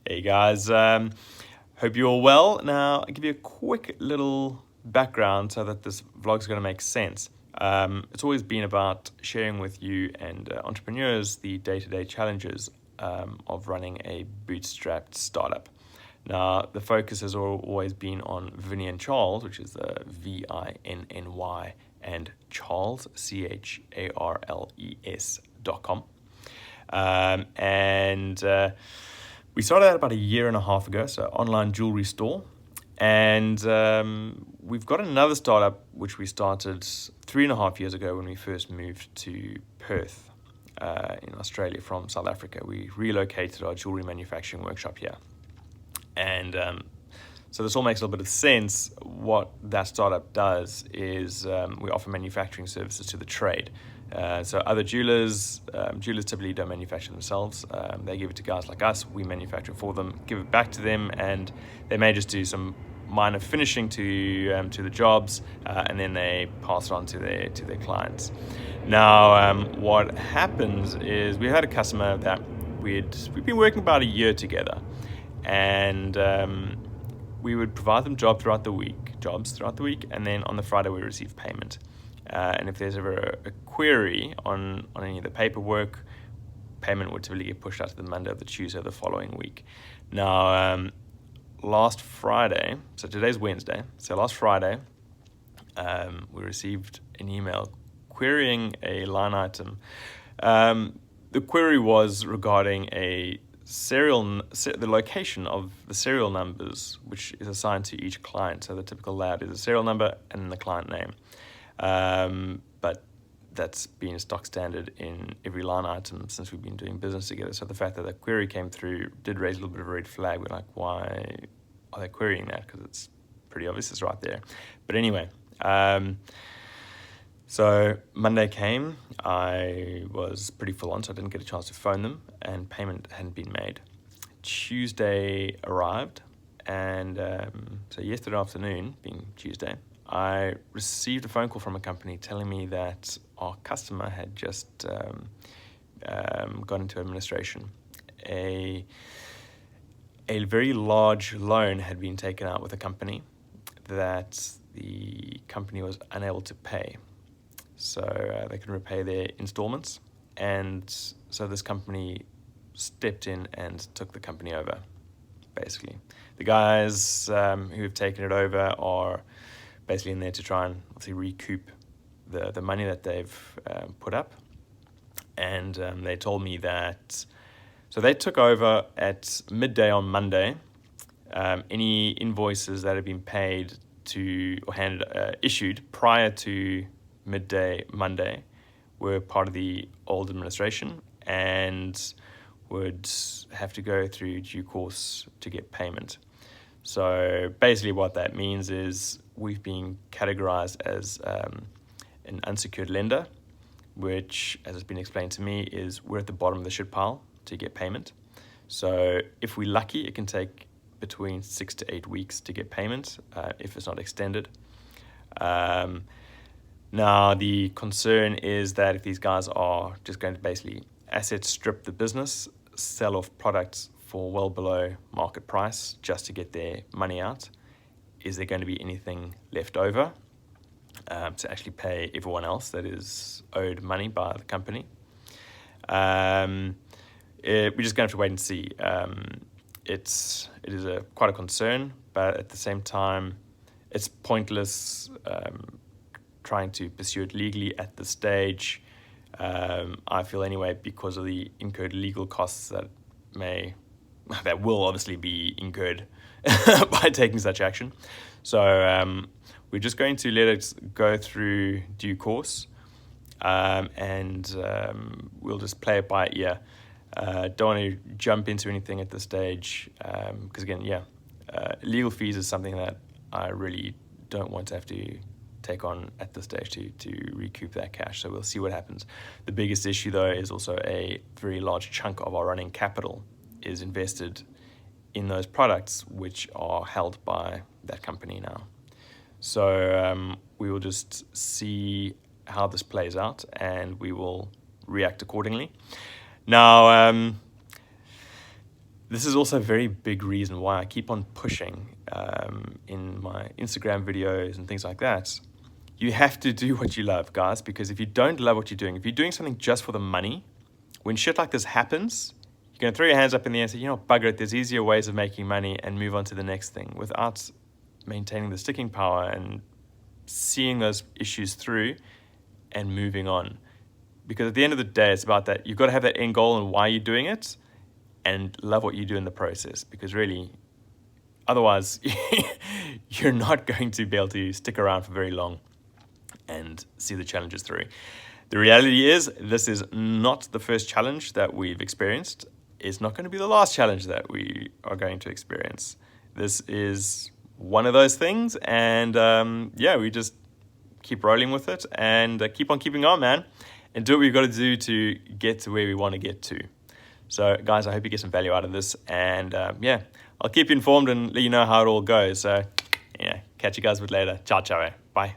Hey guys, hope you're all well. Now, I'll give you a quick little background so that this vlog's going to make sense. It's always been about sharing with you and entrepreneurs the day-to-day challenges of running a bootstrapped startup. Now, the focus has always been on Vinny and Charles, which is VINNY, and Charles, CHARLES.com. We started that about a year and a half ago, so online jewelry store. And we've got another startup which we started 3.5 years ago when we first moved to Perth in Australia from South Africa. We relocated our jewelry manufacturing workshop here. And so this all makes a little bit of sense. What that startup does is we offer manufacturing services to the trade. So other jewelers typically don't manufacture themselves. They give it to guys like us. We manufacture for them, give it back to them, and they may just do some minor finishing to the jobs, and then they pass it on to their clients. Now, what happens is we had a customer that we've been working about a year together, and we would provide them jobs throughout the week, and then on the Friday we receive payment. And if there's ever a query on any of the paperwork, payment would typically get pushed out to the Monday or the Tuesday of the following week. Now, last Friday, so today's Wednesday, so last Friday, we received an email querying a line item. The query was regarding the location of the serial numbers, which is assigned to each client. So the typical layout is a serial number and the client name. But that's been stock standard in every line item since we've been doing business together. So the fact that that query came through did raise a little bit of a red flag. We're like, why are they querying that? Because it's pretty obvious it's right there. But anyway, so Monday came. I was pretty full on, so I didn't get a chance to phone them, and payment hadn't been made. Tuesday arrived, and so yesterday afternoon, being Tuesday, I received a phone call from a company telling me that our customer had just gone into administration. A very large loan had been taken out with a company that the company was unable to pay. So they couldn't repay their installments. And so this company stepped in and took the company over, basically. The guys who have taken it over are basically in there to try and obviously recoup the money that they've put up. And they told me that, so they took over at midday on Monday. Any invoices that had been paid issued prior to midday Monday were part of the old administration and would have to go through due course to get payment. So basically what that means is we've been categorized as an unsecured lender, which, as has been explained to me, is we're at the bottom of the shit pile to get payment. So if we're lucky, it can take between 6 to 8 weeks to get payment if it's not extended. Now, the concern is that if these guys are just going to basically asset strip the business, sell off products for well below market price just to get their money out, is there going to be anything left over to actually pay everyone else that is owed money by the company? We're just going to have to wait and see. It is quite a concern, but at the same time, it's pointless trying to pursue it legally at this stage. I feel anyway, because of the incurred legal costs that will obviously be incurred by taking such action. So we're just going to let it go through due course, and we'll just play it by ear. Don't want to jump into anything at this stage, because again, legal fees is something that I really don't want to have to take on at this stage to recoup that cash. So we'll see what happens. The biggest issue though is also a very large chunk of our running capital is invested in those products which are held by that company now. So we will just see how this plays out and we will react accordingly. Now, this is also a very big reason why I keep on pushing in my Instagram videos and things like that. You have to do what you love, guys, because if you don't love what you're doing, if you're doing something just for the money, when shit like this happens, you're going to throw your hands up in the air and say, you know, bugger it, there's easier ways of making money, and move on to the next thing without maintaining the sticking power and seeing those issues through and moving on. Because at the end of the day, it's about that. You've got to have that end goal and why you're doing it, and love what you do in the process. Because really, otherwise, you're not going to be able to stick around for very long and see the challenges through. The reality is, this is not the first challenge that we've experienced. It's not going to be the last challenge that we are going to experience. This is one of those things, and we just keep rolling with it and keep on keeping on, man, and do what we've got to do to get to where we want to get to. So, guys, I hope you get some value out of this, and I'll keep you informed and let you know how it all goes. So, catch you guys a bit later. Ciao, ciao, bye.